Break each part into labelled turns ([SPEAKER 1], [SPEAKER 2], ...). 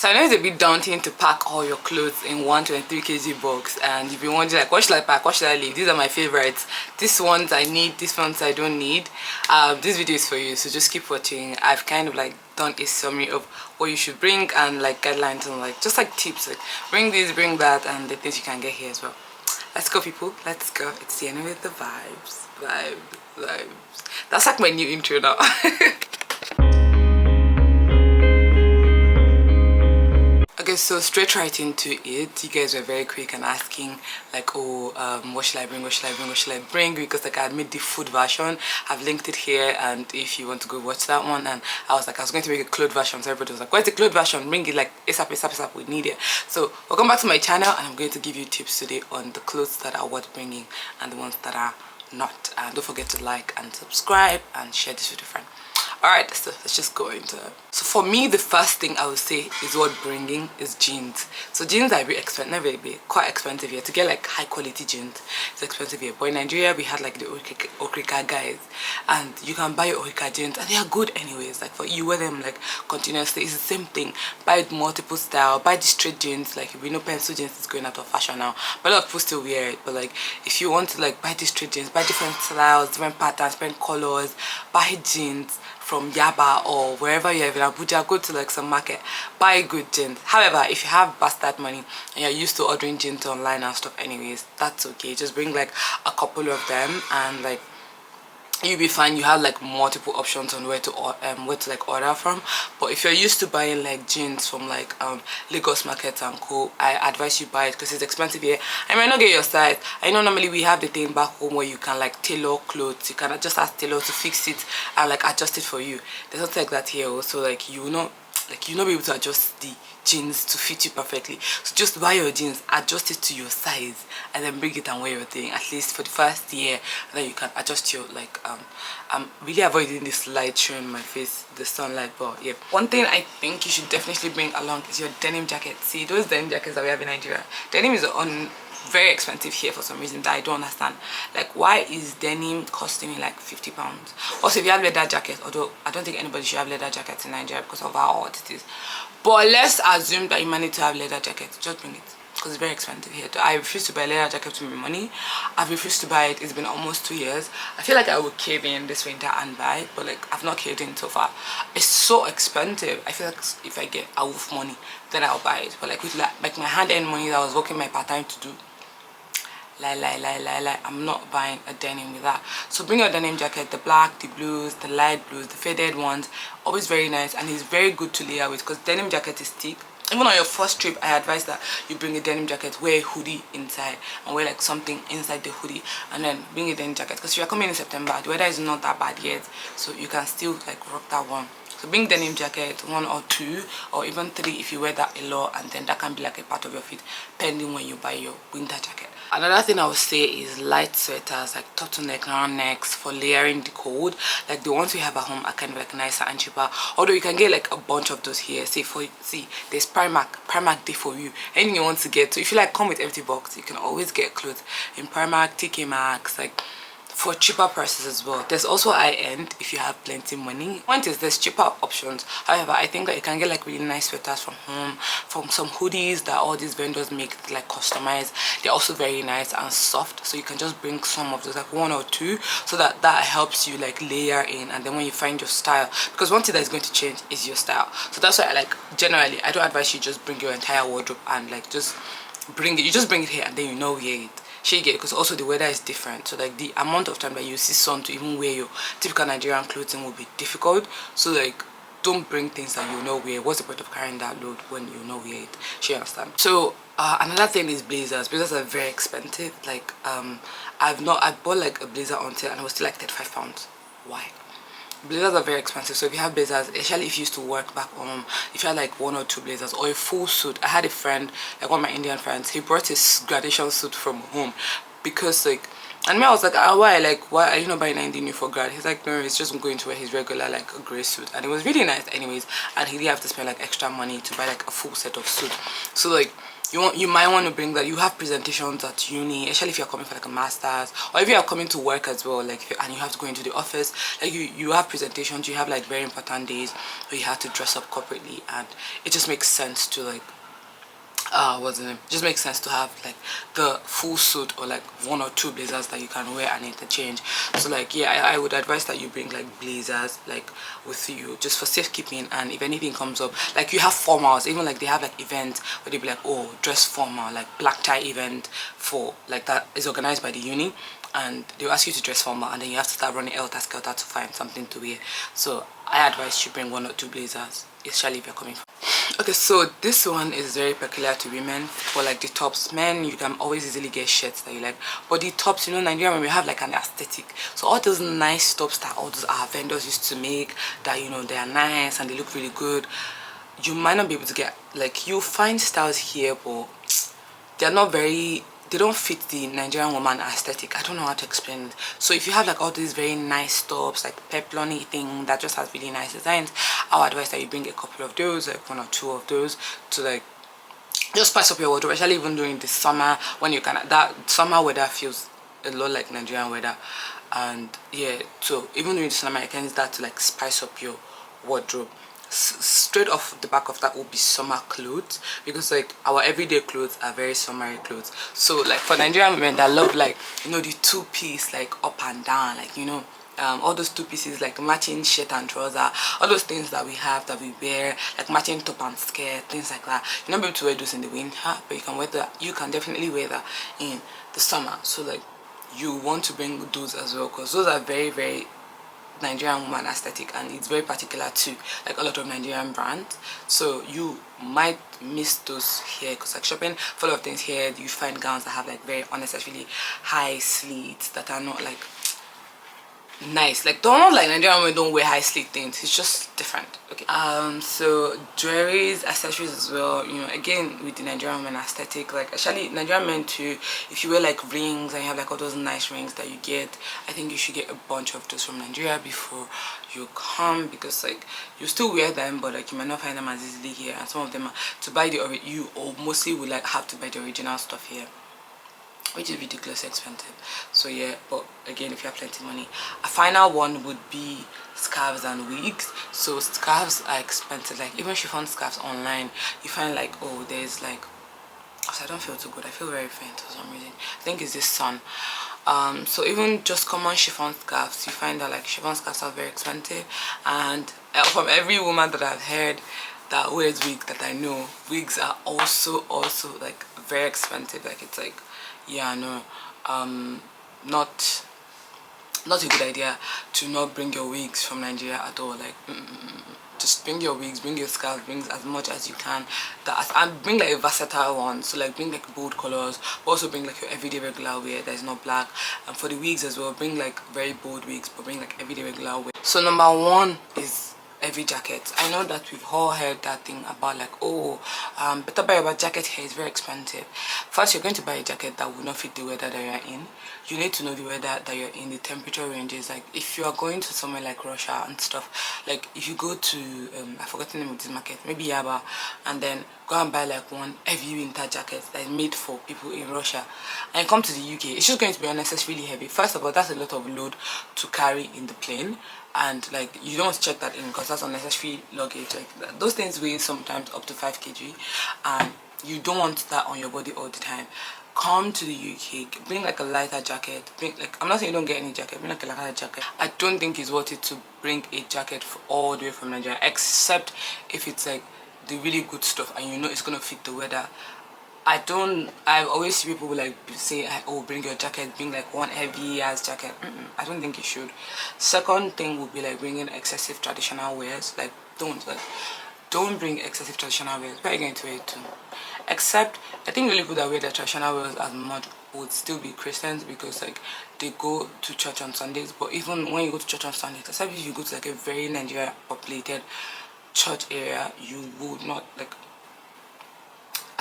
[SPEAKER 1] So I know it's a bit daunting to pack all your clothes in 123 kg box, and you've been wondering like, what should I pack, what should I leave? These are my favorites. These ones I need, these ones I don't need. This video is for you, so just keep watching. I've kind of like done a summary of what you should bring and like guidelines and like just like tips, like bring this, bring that, and the things you can get here as well. Let's go, people, let's go. It's the end with the vibes. That's like my new intro now. Okay, so straight right into it. You guys were very quick and asking like, oh, what should I bring, what should I bring, what should I bring, because like I made the food version. I've linked it here, and if you want to go watch that one. And I was going to make a clothes version, so everybody was like, where's the clothes version? Bring it like ASAP, we need it. So welcome back to my channel, and I'm going to give you tips today on the clothes that are worth bringing and the ones that are not. And don't forget to like and subscribe and share this with your friend. Alright, so let's just go into it. So for me, the first thing I would say is worth bringing is jeans. So jeans are very expensive, not very big, quite expensive here. To get like high quality jeans, it's expensive here. But in Nigeria, we had like the Okrika guys, and you can buy your Okrika jeans and they are good anyways. Like for you wear them like continuously, it's the same thing. Buy multiple style, buy the straight jeans. Like we know pencil jeans is going out of fashion now, but a lot of people still wear it. But like if you want to like buy the straight jeans, buy different styles, different patterns, different colors, buy jeans from Yaba or wherever you have in Abuja, go to like some market, buy good jeans. However, if you have bastard money and you're used to ordering jeans online and stuff anyways, that's okay. Just bring like a couple of them and like you'll be fine. You have like multiple options on where to like order from. But if you're used to buying like jeans from like Lagos markets and co, I advise you buy it because it's expensive here. I might not get your size. I know normally we have the thing back home where you can like tailor clothes. You can just ask tailor to fix it and like adjust it for you. There's nothing like that here also. Like you will not be able to adjust the jeans to fit you perfectly. So just buy your jeans, adjust it to your size, and then bring it and wear your thing at least for the first year, and then you can adjust your like I'm really avoiding this light showing my face, the sunlight. But yeah, one thing I think you should definitely bring along is your denim jacket. See those denim jackets that we have in Nigeria, denim is very expensive here for some reason that I don't understand. Like, why is denim costing me like £50? Also, if you have leather jackets, although I don't think anybody should have leather jackets in Nigeria because of how hot it is, but let's assume that you manage to have leather jackets, just bring it because it's very expensive here. I refuse to buy leather jackets with my money. I've refused to buy it. It's been almost 2 years. I feel like I would cave in this winter and buy it, but like I've not caved in so far. It's so expensive. I feel like if I get a wolf money, then I'll buy it. But like with like my hand-earned money that I was working my part-time to do, I'm not buying a denim with that. So bring your denim jacket, the black, the blues, the light blues, the faded ones. Always very nice, and it's very good to layer with because denim jacket is thick. Even on your first trip, I advise that you bring a denim jacket, wear a hoodie inside, and wear like something inside the hoodie, and then bring a denim jacket because if you're coming in September, the weather is not that bad yet, so you can still like rock that one. So bring denim jacket, 1 or 2 or even 3 if you wear that a lot, and then that can be like a part of your fit depending when you buy your winter jacket. Another thing I would say is light sweaters like turtleneck, round necks for layering the cold. Like the ones we have at home are kind of like nicer and cheaper, although you can get like a bunch of those here. See there's Primark day for you, anything you want to get. So if you like come with empty box, you can always get clothes in Primark, TK Maxx, like for cheaper prices as well. There's also high-end if you have plenty money. Point is there's cheaper options. However, I think that you can get like really nice sweaters from home, from some hoodies that all these vendors make like customized. They're also very nice and soft, so you can just bring some of those, like 1 or 2, so that helps you like layer in, and then when you find your style, because one thing that is going to change is your style. So that's why I like generally I don't advise you just bring your entire wardrobe and like just bring it. You just bring it here and then you know wear it. Because also the weather is different, so like the amount of time that you see sun to even wear your typical Nigerian clothing will be difficult. So like don't bring things that you know wear. What's the point of carrying that load when you know wear it? You understand? So another thing is blazers. Blazers are very expensive. Like I bought like a blazer on sale and it was still like £35. Why? Blazers are very expensive. So if you have blazers, especially if you used to work back home, if you had like 1 or 2 blazers or a full suit. I had a friend, like one of my Indian friends, he brought his graduation suit from home because like And me, I was like, why? Like, why are you not buying anything new for grad? He's like, no, it's just going to wear his regular, like, a grey suit. And it was really nice anyways. And he didn't have to spend, like, extra money to buy, like, a full set of suit. So, like, you might want to bring that. You have presentations at uni, especially if you're coming for, like, a master's. Or if you're coming to work as well, like, and you have to go into the office. Like, you have presentations. You have, like, very important days where you have to dress up corporately. And it just makes sense to, like, what's the name? It just makes sense to have like the full suit or like one or two blazers that you can wear and interchange. So like, yeah, I would advise that you bring like blazers like with you just for safekeeping, and if anything comes up, like you have formals, even like they have like events where they be like, oh, dress formal, like black tie event for like that is organized by the uni, and they'll ask you to dress formal, and then you have to start running elter skelter to find something to wear. So I advise you bring one or two blazers, especially if you're coming from. Okay, so this one is very peculiar to women. For like the tops, men, you can always easily get shirts that you like, but the tops, you know, Nigeria, when we have like an aesthetic, so all those nice tops that all those our vendors used to make, that, you know, they are nice and they look really good, you might not be able to get, like, you find styles here, but they're not very, they don't fit the Nigerian woman aesthetic. I don't know how to explain it. So if you have like all these very nice tops, like peplony thing that just has really nice designs, I would advise that you bring a couple of those, like one or two of those, to like just spice up your wardrobe, especially even during the summer when you can, that summer weather feels a lot like Nigerian weather. And yeah, so even during the summer you can use that to like spice up your wardrobe. Straight off the back of that will be summer clothes, because like our everyday clothes are very summery clothes. So like for Nigerian women that love, like, you know, the two-piece, like up and down, like, you know, all those two pieces, like matching shirt and trouser, all those things that we have, that we wear, like matching top and skirt, things like that. You're not able to wear those in the winter, but you can wear that, you can definitely wear that in the summer. So like you want to bring those as well, because those are very, very Nigerian woman aesthetic, and it's very particular to like a lot of Nigerian brands. So you might miss those here, because like shopping full of things here, you find gowns that have like very unnecessarily high slits that are not like nice. Like, don't, like, Nigerian women don't wear high slit things, it's just different. Okay, so jewelries, accessories as well, you know, again with the Nigerian women aesthetic, like actually Nigerian men too, if you wear like rings and you have like all those nice rings that you get, I think you should get a bunch of those from Nigeria before you come, because like you still wear them, but like you might not find them as easily here, and some of them are, to buy the you or mostly would like have to buy the original stuff here, which is ridiculously expensive. So yeah, but again, if you have plenty of money. A final one would be scarves and wigs. So scarves are expensive, like even chiffon scarves online, you find like, oh, there's like, I don't feel too good, I feel very faint for some reason, I think it's this sun. So even just common chiffon scarves, you find that like chiffon scarves are very expensive. And from every woman that I've heard that wears wigs that I know, wigs are also like very expensive. Like it's like, yeah, no, not a good idea to not bring your wigs from Nigeria at all. Like just bring your wigs, bring your scarf, bring as much as you can, and bring like a versatile one. So like bring like bold colors, but also bring like your everyday regular wear that is not black. And for the wigs as well, bring like very bold wigs, but bring like everyday regular wear. So number one is every jacket. I know that we've all heard that thing about like, oh, better buy a jacket here, it's very expensive. First, you're going to buy a jacket that will not fit the weather that you're in. You need to know the weather that you're in, the temperature ranges. Like if you are going to somewhere like Russia and stuff, like if you go to I forgot the name of this market, maybe Yaba, and then go and buy like one heavy winter jacket that is made for people in Russia, and come to the UK, it's just going to be unnecessarily heavy. First of all, that's a lot of load to carry in the plane, and like you don't want to check that in, because that's unnecessary luggage. Like those things weigh sometimes up to 5 kg, and you don't want that on your body all the time. Come to the UK, bring like a lighter jacket, bring like, I'm not saying you don't get any jacket, bring like a lighter jacket. I don't think it's worth it to bring a jacket all the way from Nigeria, except if it's like the really good stuff and you know it's gonna fit the weather. I always see people like say, oh, bring your jacket, bring like one heavy ass jacket. I don't think you should. Second thing would be like bringing excessive traditional wears. Like don't bring excessive traditional wears. Where are you going to wear it to? Except I think really people that wear their traditional wears as much would still be Christians, because like they go to church on Sundays. But even when you go to church on Sundays, except if you go to like a very Nigeria populated church area, you would not like,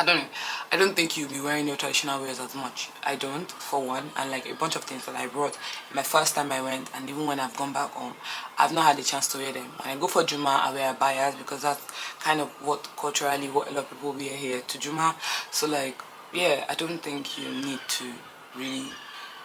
[SPEAKER 1] I don't think you'll be wearing your traditional wears as much. I don't, for one, and like a bunch of things that I brought my first time I went, and even when I've gone back home, I've not had the chance to wear them. When I go for Juma, I wear abayas because that's kind of what culturally what a lot of people wear here to Juma. So like, yeah, I don't think you need to really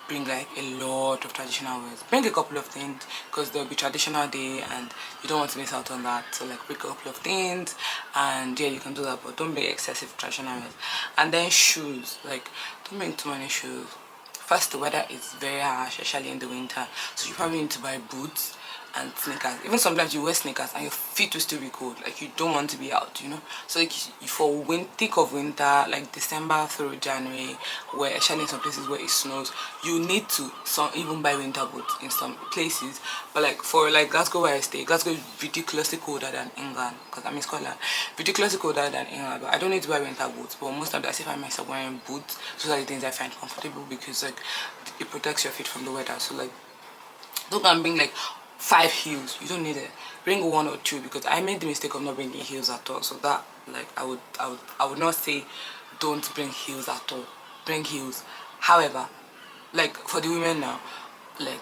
[SPEAKER 1] bring like a lot of traditional wears. Bring a couple of things because there'll be traditional day and you don't want to miss out on that. So like bring a couple of things and yeah, you can do that, but don't bring excessive traditional wears. And then shoes, like don't bring too many shoes. First, the weather is very harsh, especially in the winter, so you probably need to buy boots and sneakers. Even sometimes you wear sneakers and your feet will still be cold, like you don't want to be out, you know. So like for thick of winter, like December through January, where especially in some places where it snows, you need to even buy winter boots in some places. But like for like Glasgow where I stay, Glasgow is ridiculously colder than England because I'm in Scotland, ridiculously colder than England. But I don't need to buy winter boots, but most of the time I find myself wearing boots. So those are the things I find comfortable because like it protects your feet from the weather. So like don't go and bring like 5 heels. You don't need it. Bring 1 or 2 because I made the mistake of not bringing heels at all. So that like I would not say don't bring heels at all. Bring heels. However, like for the women now, like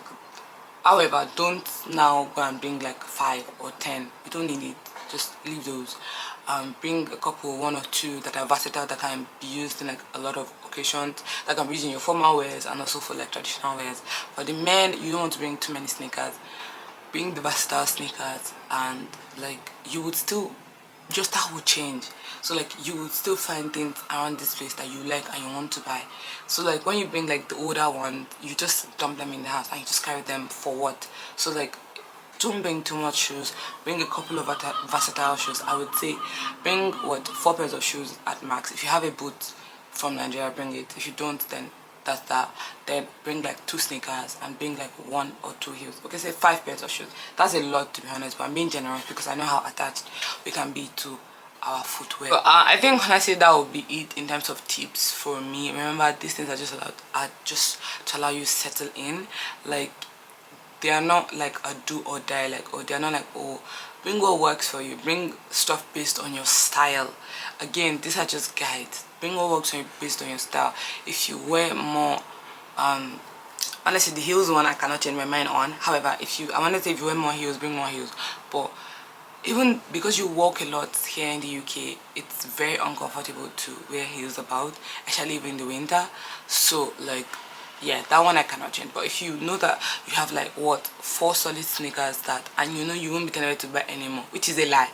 [SPEAKER 1] however, don't now go and bring like 5 or 10. You don't need it. Just leave those. Bring a couple, 1 or 2 that are versatile, that can be used in like a lot of occasions, that can be used in your formal wears and also for like traditional wears. For the men, you don't want to bring too many sneakers. Bring the versatile sneakers, and like you would still, your style would change. So like you would still find things around this place that you like and you want to buy. So like when you bring like the older one, you just dump them in the house and you just carry them for what. So like don't bring too much shoes. Bring a couple of versatile shoes. I would say bring 4 pairs of shoes at max. If you have a boot from Nigeria, bring it. If you don't, then that's that. Then bring like 2 sneakers and bring like 1 or 2 heels. Okay, say 5 pairs of shoes. That's a lot, to be honest, but I'm being generous because I know how attached we can be to our footwear. But I think when I say that would be it in terms of tips for me. Remember, these things are just to allow you to settle in. Like they are not like a do or die, like, or they're not like, oh, bring what works for you. Bring stuff based on your style. Again, these are just guides. Bring what works for you based on your style. If you wear more honestly, the heels one I cannot change my mind on. However, I want to say if you wear more heels, bring more heels. But even because you walk a lot here in the UK, it's very uncomfortable to wear heels about, especially even in the winter. So like yeah, that one I cannot change. But if you know that you have like 4 solid sneakers that, and you know you won't be tempted to buy anymore, which is a lie,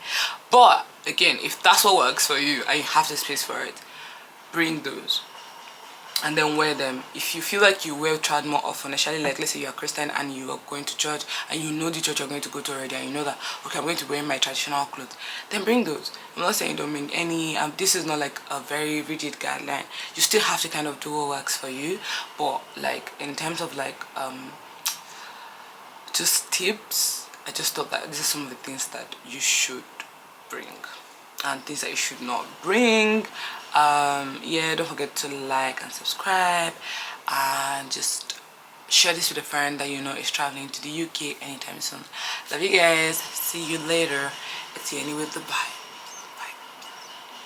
[SPEAKER 1] but again, if that's what works for you and you have the space for it, bring those and then wear them. If you feel like you wear trad more often, especially like let's say you're a Christian and you are going to church and you know the church you're going to go to already and you know that okay, I'm going to wear my traditional clothes, then bring those. I'm not saying don't bring any. This is not like a very rigid guideline. You still have to kind of do what works for you, but like in terms of like just tips, I just thought that this is some of the things that you should bring and things that you should not bring. Yeah, don't forget to like and subscribe and just share this with a friend that you know is traveling to the UK anytime soon. Love you guys. See you later. It's Yenny with the vibes.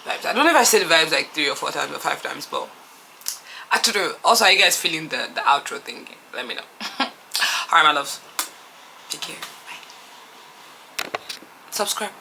[SPEAKER 1] I don't know if I said vibes like 3 or 4 times or 5 times, but I don't know. Also, are you guys feeling the outro thing? Let me know. Alright, my loves. Take care. Bye. Subscribe.